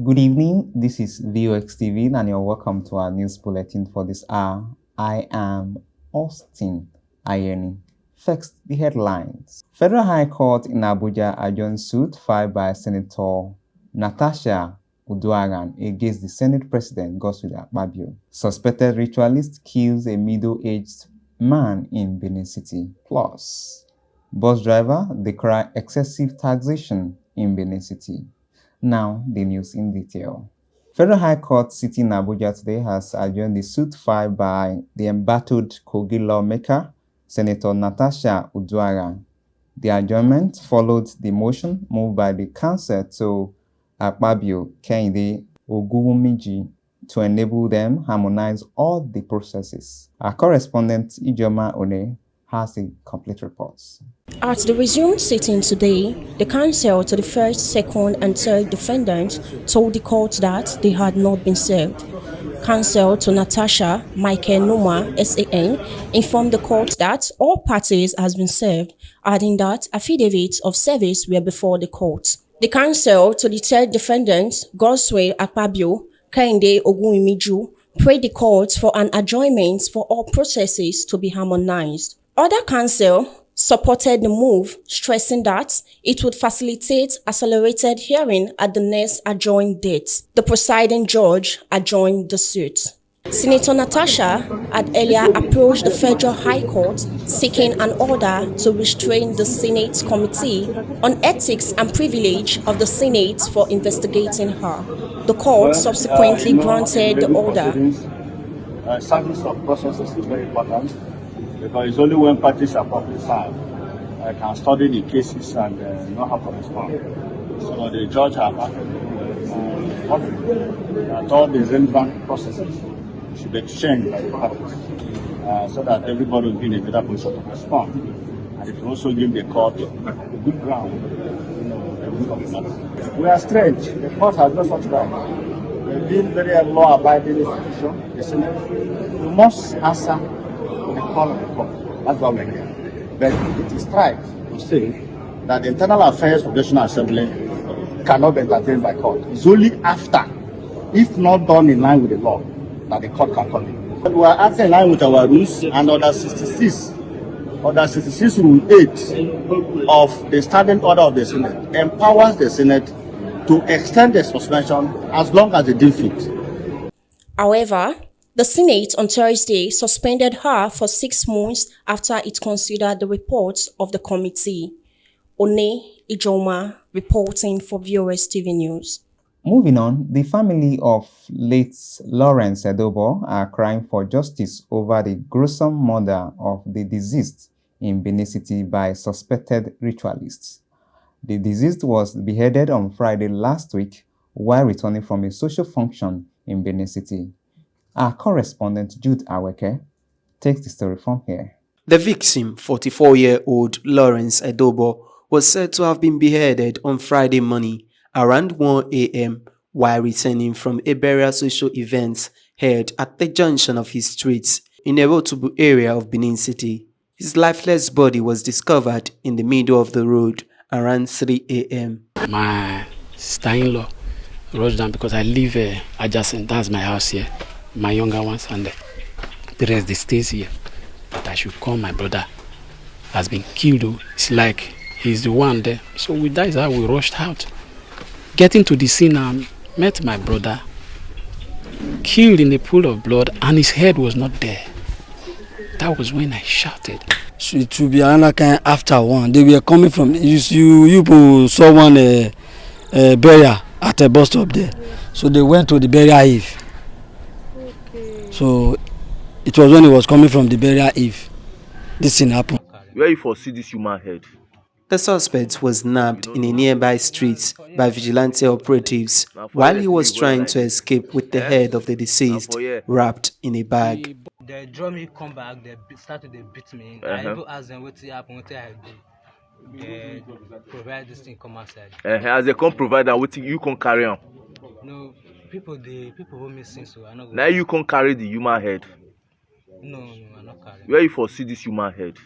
Good evening, this is VOS TV and you're welcome to our news bulletin for this hour. I am Austin Ayeni. First, the headlines. Federal High Court in Abuja adjourned suit filed by Senator Natasha Uduaghan against the Senate President Godswill Akpabio. Suspected ritualist kills a middle-aged man in Benin City. Plus, bus driver decry excessive taxation in Benin City. Now, the news in detail. Federal High Court sitting in Abuja today has adjourned the suit filed by the embattled Kogi lawmaker, Senator Natasha Uduaghan. The adjournment followed the motion moved by the council to Akpabio, Kehinde, Ogunwumiji to enable them harmonize all the processes. Our correspondent Ijoma One has a complete report. At the resumed sitting today, the counsel to the first, second, and third defendants told the court that they had not been served. Counsel to Natasha, Michael Noma, SAN, informed the court that all parties has been served, adding that affidavits of service were before the court. The counsel to the third defendant, Godswill, Akpabio, Kehinde Ogunwumiji, prayed the court for an adjournment for all processes to be harmonized. Other counsel supported the move, stressing that it would facilitate accelerated hearing at the next adjourned date. The presiding judge adjourned the suit. Senator Natasha had earlier approached the Federal High Court seeking an order to restrain the Senate Committee on Ethics and Privilege of the Senate for investigating her. The court subsequently granted the order. Service of processes is very important because it's only when parties are properly served can study the cases and know how to respond. So the judge has that all the relevant processes should be exchanged by the parties so that everybody will be in a better position to respond. And it will also give the court a good ground. We are strange. The court has no such right. We've been very law-abiding institution, the Senate. We must answer to the call of the court. That's why we're here. But it is right to say that the Internal Affairs of the National Assembly cannot be entertained by court. It's only after, if not done in line with the law, that the court can come in. But we are acting in line with our rules and Order 66 Rule 8 of the Standing Order of the Senate empowers the Senate to extend the suspension as long as they deem fit. However, the Senate on Thursday suspended her for 6 months after it considered the reports of the committee. One Ijoma reporting for VOS TV News. Moving on, the family of late Lawrence Edobo are crying for justice over the gruesome murder of the deceased in Benin City by suspected ritualists. The deceased was beheaded on Friday last week while returning from a social function in Benin City. Our correspondent Jude Aweke takes the story from here. The victim, 44-year-old Lawrence Edobo, was said to have been beheaded on Friday morning around 1 a.m. while returning from a burial social event held at the junction of his streets in a Rotubu area of Benin City. His lifeless body was discovered in the middle of the road around 3 a.m. My sister-in-law rushed down because I live adjacent. That's my house here. My younger ones and the rest they stays here. But I should call my brother. Has been killed. It's like he's the one there. So with that is how we rushed out. Getting to the scene, I met my brother killed in a pool of blood, and his head was not there. That was when I shouted. So it will be another kind after one. They were coming from you saw one burial at a bus stop there. So they went to the burial eve. Okay. So it was when he was coming from the burial eve. This thing happened. Where you foresee this human head? The suspect was nabbed in a nearby street by vigilante operatives while he was trying to escape with the head of the deceased wrapped in a bag. They draw me, come back, they started to beat me. I even asked them what happened, what I do. They provide this thing, come outside. As they come provide that, what you can carry on? No, people who missing, so I know. Now you can carry the human head? No, I'm not carrying. Where you foresee this human head?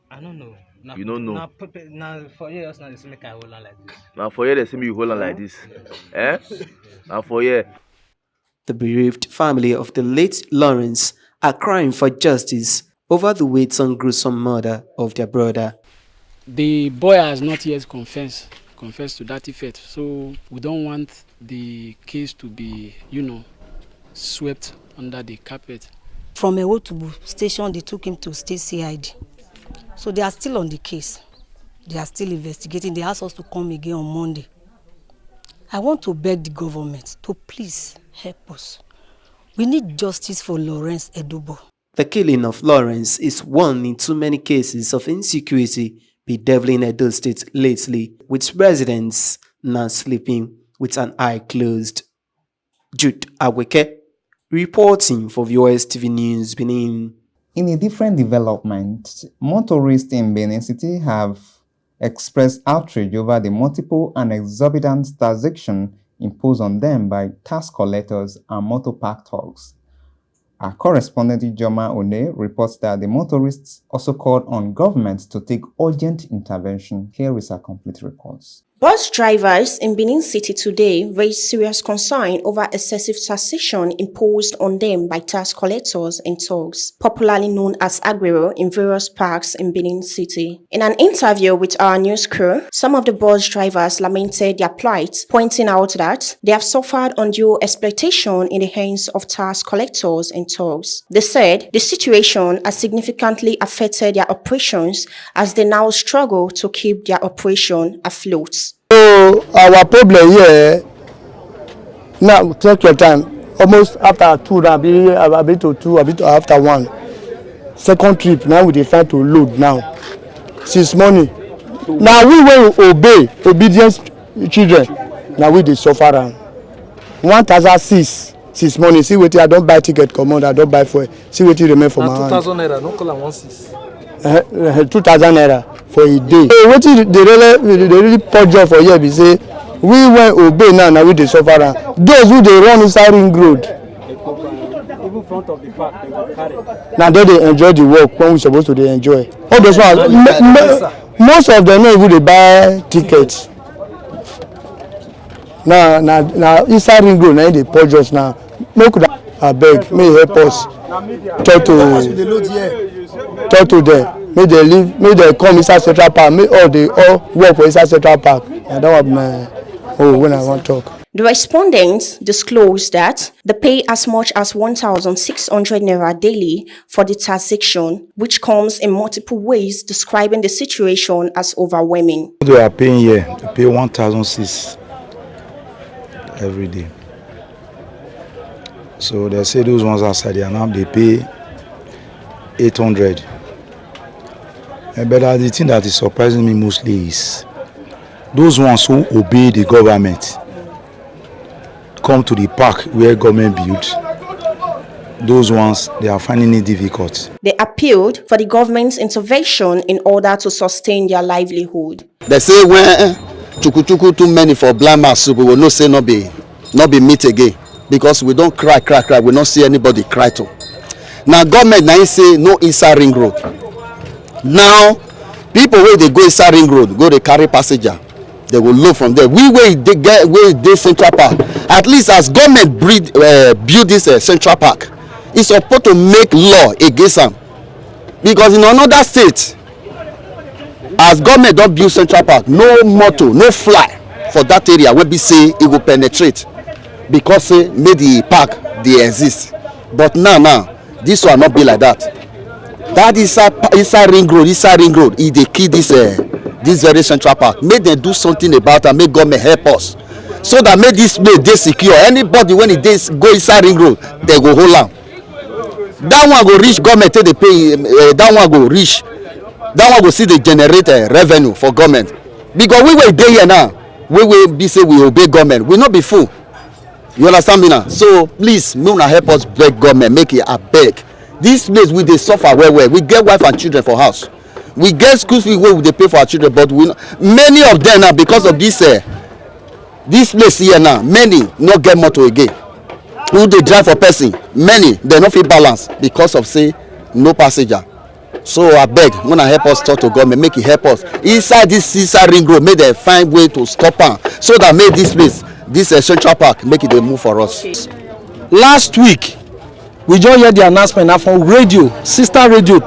I don't know. You don't know. Now for years now they say make I hold on like this. Now for you they see me hold on like this. Eh? Now for you. The bereaved family of the late Lawrence are crying for justice over the weight and gruesome murder of their brother. The boy has not yet confessed to that effect. So we don't want the case to be, swept under the carpet. From Ewotubu station, they took him to state CID. So they are still on the case. They are still investigating. They asked us to come again on Monday. I want to beg the government to please help us. We need justice for Lawrence Edobo. The killing of Lawrence is one in too many cases of insecurity bedeviling Edo State lately, with residents now sleeping with an eye closed. Jude Aweke, reporting for VOS TV News, Benin. In a different development, motorists in Benin City have expressed outrage over the multiple and exorbitant taxation imposed on them by tax collectors and motor park thugs. Our correspondent Ijoma One reports that the motorists also called on government to take urgent intervention. Here is our complete report. Bus drivers in Benin City today raised serious concern over excessive taxation imposed on them by tax collectors and thugs, popularly known as agbero, in various parks in Benin City. In an interview with our news crew, some of the bus drivers lamented their plight, pointing out that they have suffered undue exploitation in the hands of tax collectors and thugs. They said the situation has significantly affected their operations as they now struggle to keep their operation afloat. So our problem here now, take your time. Almost after two, a bit to two, a bit after one. Second trip now we decide to load now. Since morning. Now we will obey obedience children. Now we dey suffer am. 1,006 since morning. See wetin I don't buy ticket command, I don't buy fuel. See wetin remain for my hand. 2,000 naira, no call am 16. 2,000 naira for a day. So wetin they really pour joy for here be say we went obey now we dey suffer am. Those who dey run inside ring road, Even front of the park, they will carry. now they enjoy the work when we supposed to dey enjoy. All those ones, most of them no even dey buy tickets. Now inside ring road now they pour just now. Make abeg may help us talk to them. Make they leave, make they come inside Central Park. Make they all work for inside Central Park. I don't have my when I want to talk. The respondents disclosed that they pay as much as 1,600 naira daily for the taxation, which comes in multiple ways, describing the situation as overwhelming. They are paying here, they pay 1,600 every day. So they say those ones outside there now they pay 800. But the thing that is surprising me mostly is those ones who obey the government come to the park where government builds. Those ones, they are finding it difficult. They appealed for the government's intervention in order to sustain their livelihood. They say when chukuchuku too many for blind man soup, we will not say not be meet again because we don't cry. We don't see anybody cry to. Now government now say no inside ring road. Now people where they go inside ring road go they carry passenger. They will load from there. We where they get where they Central Park. At least as government build this Central Park, it's supposed to make law against them. Because in another state, as government don't build Central Park, no motor, no fly for that area will be say it will penetrate because say made the park they exist. But now this will not be like that. That is inside ring road. If they kill this very Central Park, make them do something about it. Make government help us, so that make this place dey secure. Anybody when it go inside ring road, they go hold am. That one go reach government till they pay. That one go reach. That one go see they generate revenue for government. Because we were there here now. We will be say we obey government. We not be fool. You understand me now? So please, Muna help us beg government. Make it a beg. This place we dey suffer well. We get wife and children for house. We get school fees where they pay for our children, but many of them now because of this place here now, many not get motor again. Who they drive for person, many they not fit balance because of say no passenger. So I beg, when I help us talk to government, make it help us inside ring road, make them find way to stop am so that make this place, this Central Park, make it a move for us. Last week we just hear the announcement na from radio, sister radio.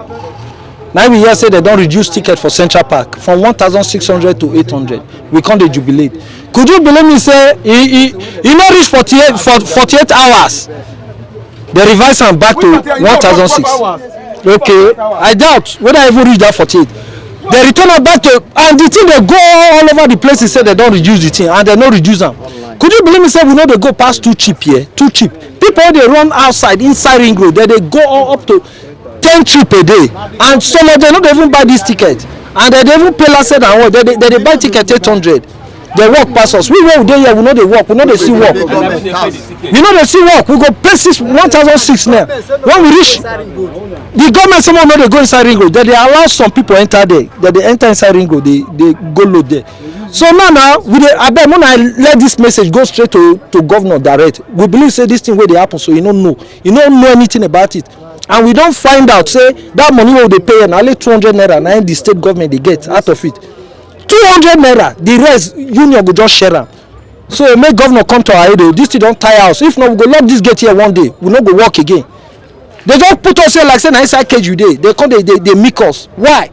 Now we hear say they don reduce ticket for Central Park from 1,600 to 800. We come dey jubilate. Could you believe me say e no reach 48 hours? They revise am back to 1,600. Okay, I doubt whether I even reach that 48. They return am back to, and the thing dey go all over the place. Say they don reduce the thing and they no reduce am. Could you believe me say we no dey go past too cheap here? Too cheap. People dey run outside inside ring road, they dey go all up to 10 trip a day, and some of them no dey even buy this ticket, and they dey even pay less than what they dey buy ticket 800. They work pass us. We wey we dey here, we no dey work, we no dey see work. We no dey see work. We go pay 1,600 now. When we reach the government, someone no dey go inside ring road. They dey allow some people enter there. They dey enter inside ring road. They go load there. So now we dey abeg when I let this message go straight to governor direct. We believe say this thing wey dey happen, so he no know anything about it. And we don find out say that money wey we dey pay na only 200 naira na the state government dey get out of it. 200 naira, the rest union go just share am. So make governor come to our aid. This thing don tire us. If not, we go lock this gate here one day. We no go work again. They just put us here like say na inside cage you dey. They come they make us. Why?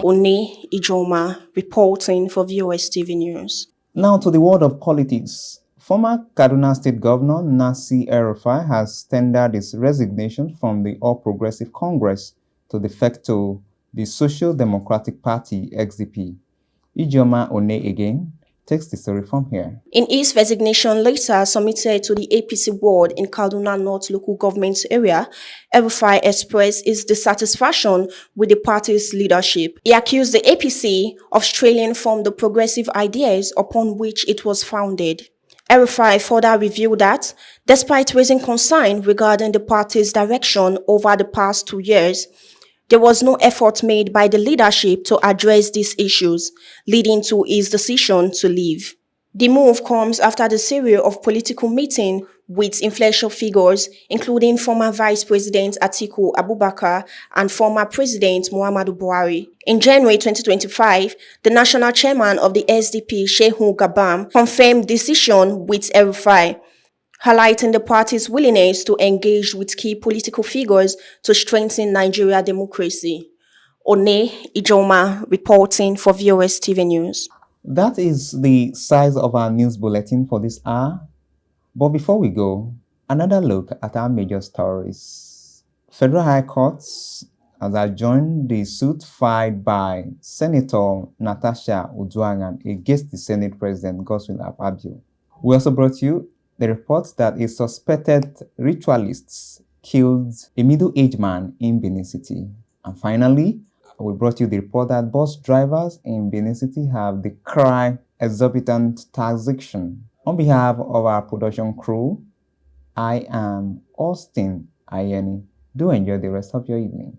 Oni Ijoma reporting for VOS TV News. Now to the world of politics. Former Kaduna State Governor Nasir Rufai has tendered his resignation from the All Progressive Congress to defect to the Social Democratic Party SDP. Ijoma One again takes the story from here. In his resignation letter submitted to the APC board in Kaduna North local government area, Rufai expressed his dissatisfaction with the party's leadership. He accused the APC of straying from the progressive ideas upon which it was founded. Rufai further revealed that, despite raising concern regarding the party's direction over the past 2 years, there was no effort made by the leadership to address these issues, leading to his decision to leave. The move comes after the series of political meetings with influential figures, including former Vice President Atiku Abubakar and former President Muhammadu Buhari. In January 2025, the national chairman of the SDP, Shehu Gabam, confirmed decision with Rufai, highlighting the party's willingness to engage with key political figures to strengthen Nigeria democracy. One Ijoma reporting for VOS TV News. That is the size of our news bulletin for this hour. But before we go, another look at our major stories. Federal High Court has adjourned the suit filed by Senator Natasha Uduaghan against the Senate President Godswill Akpabio. We also brought you the report that a suspected ritualist killed a middle-aged man in Benin City. And finally, we brought you the report that bus drivers in Benin City have decried exorbitant taxation. On behalf of our production crew, I am Austin Ayeni. Do enjoy the rest of your evening.